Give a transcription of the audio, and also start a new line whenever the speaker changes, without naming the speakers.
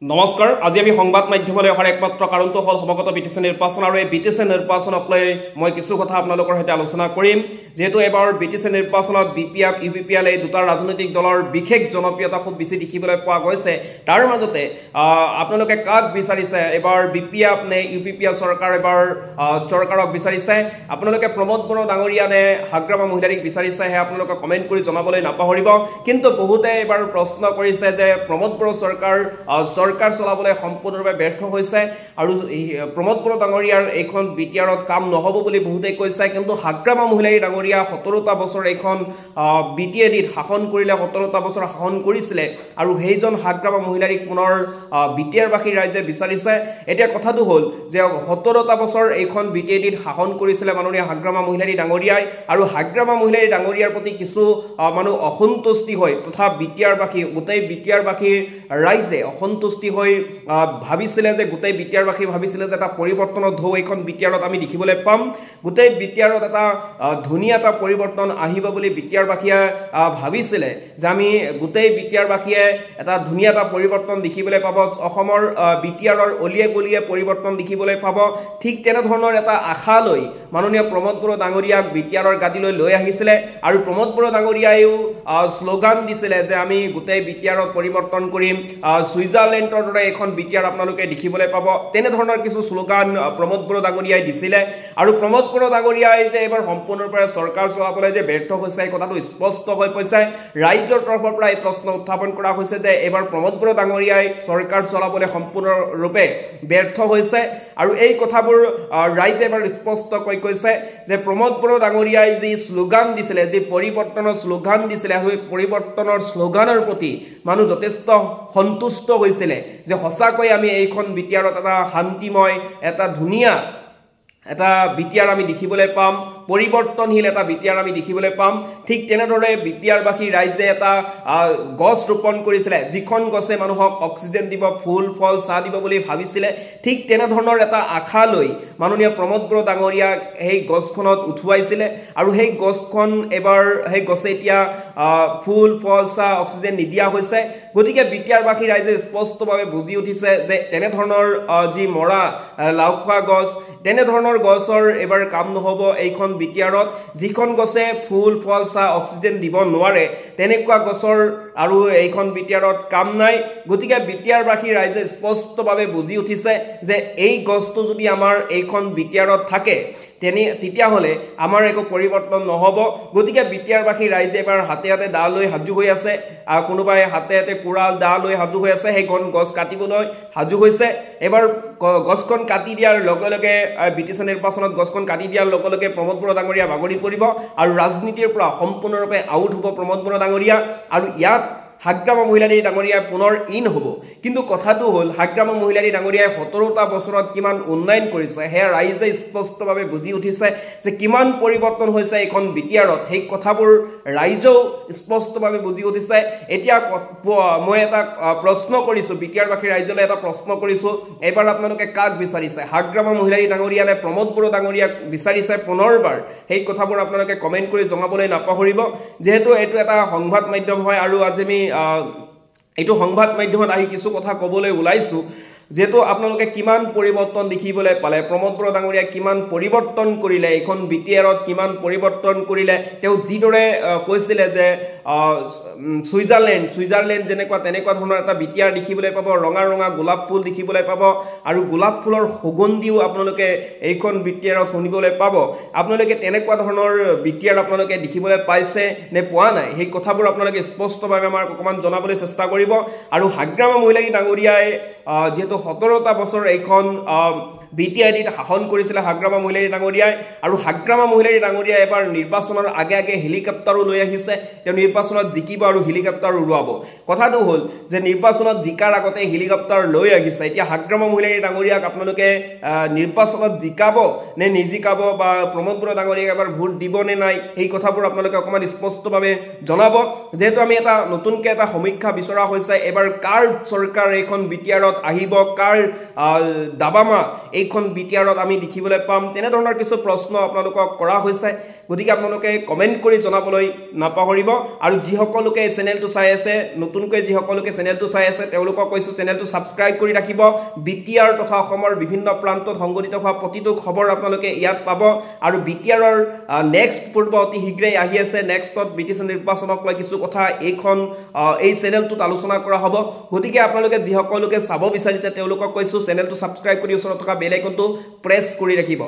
নমস্কাৰ আজি আমি সংবাদ মাধ্যমলৈ অহাৰ একমাত্ৰ কাৰণটো হল সমাগত বিটিচি নিৰ্বাচন আৰু এই বিটিচি নিৰ্বাচনক লৈ মই কিছু কথা আপোনালোকৰ সৈতে আলোচনা কৰিম যেহেতু এবাৰ বিটিচি নিৰ্বাচনত বিপিএফ ইউপিপিএল এই দুটা ৰাজনৈতিক দলৰ বিশেষ জনপ্ৰিয়তা খুব বেছি দেখিবলৈ পোৱা গৈছে তাৰ মাজতে আপোনালোকে কাক বিচাৰিছে এবাৰ বিপিএফ নে ইউপিপিএল চৰকাৰ এবাৰ চৰকাৰক বিচাৰিছে আপোনালোকে প্ৰমোদ বড়ো ডাঙৰীয়া নে হাগ্ৰামা মহিলাৰীক বিচাৰিছে হে আপোনালোকে কমেন্ট কৰি জনাবলৈ নাপাহৰিব কিন্তু বহুতে এবাৰ প্ৰশ্ন কৰিছে যে প্ৰমোদ বড়ো চৰকাৰ চলাবলৈ সম্পূৰ্ণৰূপে ব্যৰ্থ হৈছে আৰু প্ৰমোদ বড়ো ডাঙৰীয়াৰ এইখন বিটিআৰত কাম নহব বুলি বহুতে কৈছে কিন্তু হাগ্ৰামা মহিলাৰী ডাঙৰীয়া 17টা বছৰ এইখন বিটিএডিত শাসন কৰিলে 17টা বছৰ শাসন কৰিছিলে আৰু সেইজন হাগ্ৰামা মহিলাৰীক পুনৰ বিটিআৰবাসী ৰাইজে বিচাৰিছে এতিয়া কথাটো হল যে 17টা বছৰ এইখন বিটিএডিত শাসন কৰিছিলে মাননীয় হাগ্ৰামা মহিলাৰী ডাঙৰীয়াই আৰু হাগ্ৰামা মহিলাৰী ডাঙৰীয়াৰ প্ৰতি কিছু মানুহ অসন্তুষ্টি হয় তথা বিটিআৰবাসী গোটেই বিটিআৰবাসী ৰাইজে অসন্তুষ্টি হৈ ভাবিছিলে যে গোটেই বিটিআৰবাসী ভাবিছিলে যে এটা পৰিৱৰ্তনৰ ঢৌ এইখন বিটিআৰত আমি দেখিবলৈ পাম গোটেই বিটিআৰত এটা ধুনীয়া এটা পৰিৱৰ্তন আহিব বুলি বিটিআৰবাসীয়ে ভাবিছিলে যে আমি গোটেই বিটিআৰবাসীয়ে এটা ধুনীয়া এটা পৰিৱৰ্তন দেখিবলৈ পাব অসমৰ বিটিআৰৰ অলিয়ে গলিয়ে পৰিৱৰ্তন দেখিবলৈ পাব ঠিক তেনে ধৰণৰ এটা আশা লৈ মাননীয় প্ৰমোদ বড়ো ডাঙৰীয়াক বিটিআৰৰ গাদীলৈ লৈ আহিছিলে আৰু প্ৰমোদ বড়ো ডাঙৰীয়ায়ও স্লোগান দিছিলে যে আমি গোটেই বিটিআৰত পৰিৱৰ্তন কৰিম সুইজাৰলেণ্ডৰ দৰে এখন বিটিআৰ আপোনালোকে দেখিবলৈ পাব তেনে ধৰণৰ কিছু স্লোগান প্ৰমোদ বড়ো ডাঙৰীয়াই দিছিলে আৰু প্ৰমোদ বড়ো ডাঙৰীয়াই যে এবাৰ সম্পূৰ্ণৰূপে চৰকাৰ চলাবলৈ যে ব্যৰ্থ হৈছে এই কথাটো স্পষ্ট হৈ পৰিছে ৰাইজৰ তৰফৰ পৰা এই প্ৰশ্ন উত্থাপন কৰা হৈছে যে এবাৰ প্ৰমোদ বড়ো ডাঙৰীয়াই চৰকাৰ চলাবলৈ সম্পূৰ্ণৰূপে ব্যৰ্থ হৈছে আৰু এই কথাবোৰ ৰাইজে এবাৰ স্পষ্ট কৈ কৈছে যে প্ৰমোদ বড়ো ডাঙৰীয়াই যি স্লোগান দিছিলে যি পৰিৱৰ্তনৰ স্লোগান দিছিলে সেই পৰিৱৰ্তনৰ স্লোগানৰ প্ৰতি মানুহ যথেষ্ট সন্তুষ্ট হৈছিলে যে সঁচাকৈ আমি এইখন বিটিআৰত এটা শান্তিময় এটা ধুনীয়া এটা বিটিআৰ আমি দেখিবলৈ পাম পৰিৱৰ্তনশীল এটা বিটিআৰ আমি দেখিবলৈ পাম ঠিক তেনেদৰে বিটিআৰবাসী ৰাইজে এটা গছ ৰোপণ কৰিছিলে যিখন গছে মানুহক অক্সিজেন দিব ফুল ফল চাহ দিব বুলি ভাবিছিলে ঠিক তেনে ধৰণৰ এটা আশা লৈ মাননীয় প্ৰমোদ বড়ো ডাঙৰীয়াক সেই গছখনত উঠুৱাইছিলে আৰু সেই গছখন এবাৰ সেই গছে এতিয়া ফুল ফল চাহ অক্সিজেন নিদিয়া হৈছে গতিকে বিটিআৰবাসী ৰাইজে স্পষ্টভাৱে বুজি উঠিছে যে তেনে ধৰণৰ যি মৰা লাওখোৱা গছ তেনে ধৰণৰ গছৰ এবাৰ কাম নহব এইখন বিটিআৰত যিখন গছে ফুল ফল চাহ অক্সিজেন দিব নোৱাৰে তেনেকুৱা গছৰ আৰু এইখন বিটিআৰত কাম নাই গতিকে বিটিআৰবাসী ৰাইজে স্পষ্টভাৱে বুজি উঠিছে যে এই গছটো যদি আমাৰ এইখন বিটিআৰত থাকে তেতিয়া হলে আমাৰ একো পৰিৱৰ্তন নহব গতিকে বিটিআৰবাসী ৰাইজে এবাৰ হাতে হাতে দা লৈ হাজু হৈ আছে আৰু কোনোবাই হাতে হাতে কুৰাল দা লৈ হাজু হৈ আছে সেই গছ কাটিবলৈ হাজু হৈছে এবাৰ গছখন কাটি দিয়াৰ লগে লগে বিটিচি নিৰ্বাচনত গছখন কাটি দিয়াৰ লগে লগে প্ৰমোদ বড়ো ডাঙৰীয়া বাগৰি পৰিব আৰু ৰাজনীতিৰ পৰা সম্পূৰ্ণৰূপে আউট হ'ব প্ৰমোদ বড়ো ডাঙৰীয়া আৰু ইয়াত হাগ্ৰামা মহিলাৰী ডাঙৰীয়াই পুনৰ ইন হ'ব কিন্তু কথাটো হল হাগ্ৰামা মহিলাৰী ডাঙৰীয়াই 17টা বছৰত কিমান উন্নয়ন কৰিছে হে ৰাইজে স্পষ্টভাৱে বুজি উঠিছে যে কিমান পৰিৱৰ্তন হৈছে এইখন বিটিআৰত সেই কথাবোৰ ৰাইজেও স্পষ্টভাৱে বুজি উঠিছে এতিয়া মই এটা প্ৰশ্ন কৰিছো বিটিআৰবাসী ৰাইজলৈ এটা প্ৰশ্ন কৰিছো এবাৰ আপোনালোকে কাক বিচাৰিছে হাগ্ৰামা মহিলাৰী ডাঙৰীয়া নে প্ৰমোদ বড়ো ডাঙৰীয়াক বিচাৰিছে পুনৰবাৰ সেই কথাবোৰ আপোনালোকে কমেন্ট কৰি জনাবলৈ নাপাহৰিব যেহেতু এইটো এটা সংবাদ মাধ্যম হয় আৰু আজি আমি এইটো সংবাদ মাধ্যমত আহি কিছু কথা ক'বলৈ ওলাইছো যেহেতু আপোনালোকে কিমান পৰিৱৰ্তন দেখিবলৈ পালে প্ৰমোদ বড়ো ডাঙৰীয়া কিমান পৰিৱৰ্তন কৰিলে এইখন বিটিআৰত কিমান পৰিৱৰ্তন কৰিলে তেওঁ যিদৰে কৈছিলে যে সুইজাৰলেণ্ড যেনেকুৱা তেনেকুৱা ধৰণৰ এটা বিটিআৰ দেখিবলৈ পাব ৰঙা ৰঙা গোলাপ ফুল দেখিবলৈ পাব আৰু গোলাপ ফুলৰ সুগন্ধিও আপোনালোকে এইখন বিটিআৰত শুনিবলৈ পাব আপোনালোকে তেনেকুৱা ধৰণৰ বিটিআৰ আপোনালোকে দেখিবলৈ পাইছে নে পোৱা নাই সেই কথাবোৰ আপোনালোকে স্পষ্টভাৱে আমাক অকমান জনাবলৈ চেষ্টা কৰিব আৰু হাগ্ৰামা মহিলাৰী ডাঙৰীয়াই যেহেতু 17টা বছৰ এইখন বিটিআইডিত শাসন কৰিছিলে হাগ্ৰামা মহিলাৰী ডাঙৰীয়াই আৰু হাগ্ৰামা মহিলাৰী ডাঙৰীয়াই এবাৰ নিৰ্বাচনৰ আগে আগে হেলিকপ্টাৰো লৈ আহিছে তেওঁ নিৰ্বাচনত জিকিব আৰু হেলিকপ্টাৰ উৰুৱাব কথাটো হল যে নিৰ্বাচনত জিকাৰ আগতে হেলিকপ্টাৰ লৈ আহিছে এতিয়া হাগ্ৰামা মহিলাৰী ডাঙৰীয়াক আপোনালোকে নিৰ্বাচনত জিকাব নে নিজিকাব বা প্ৰমোদ বড়ো ডাঙৰীয়াক এবাৰ ভোট দিব নে নাই এই কথাবোৰ আপোনালোকে অকমান স্পষ্টভাৱে জনাব যেহেতু আমি এটা নতুনকৈ এটা সমীক্ষা বিচৰা হৈছে এবাৰ কাৰ চৰকাৰ এইখন বিটিআৰত আহিব কাৰ দাবামা এইখন বিটিআৰত আমি দেখিবলৈ পাম তেনে ধৰণৰ কিছু প্ৰশ্ন আপোনালোকক কৰা হৈছে গতিকে আপোনালোকে কমেন্ট কৰি জনাবলৈ নাপাহৰিব আৰু যিসকলোকে এই চেনেলটো চাই আছে নতুনকৈ যিসকলোকে চেনেলটো চাই আছে তেওঁলোকক কৈছো চেনেলটো সাবস্ক্ৰাইব কৰি ৰাখিব বিটিআৰ তথা অসমৰ বিভিন্ন প্ৰান্তত সংঘটিত হোৱা প্ৰতিটো খবৰ আপোনালোকে ইয়াত পাব আৰু বিটিআৰৰ নেক্সট পূৰ্ব অতি শীঘ্ৰেই আহি আছে নেক্সটত বিটিচি নিৰ্বাচনক লৈ কিছু কথা এই চেনেলটোত আলোচনা কৰা হ'ব গতিকে আপোনালোকে যিসকলোকে চাব বিচাৰিছে তেওঁলোকক কৈছো চেনেলটো সাবস্ক্ৰাইব কৰি ওচৰত থকা বেল আইকনটো প্ৰেছ কৰি ৰাখিব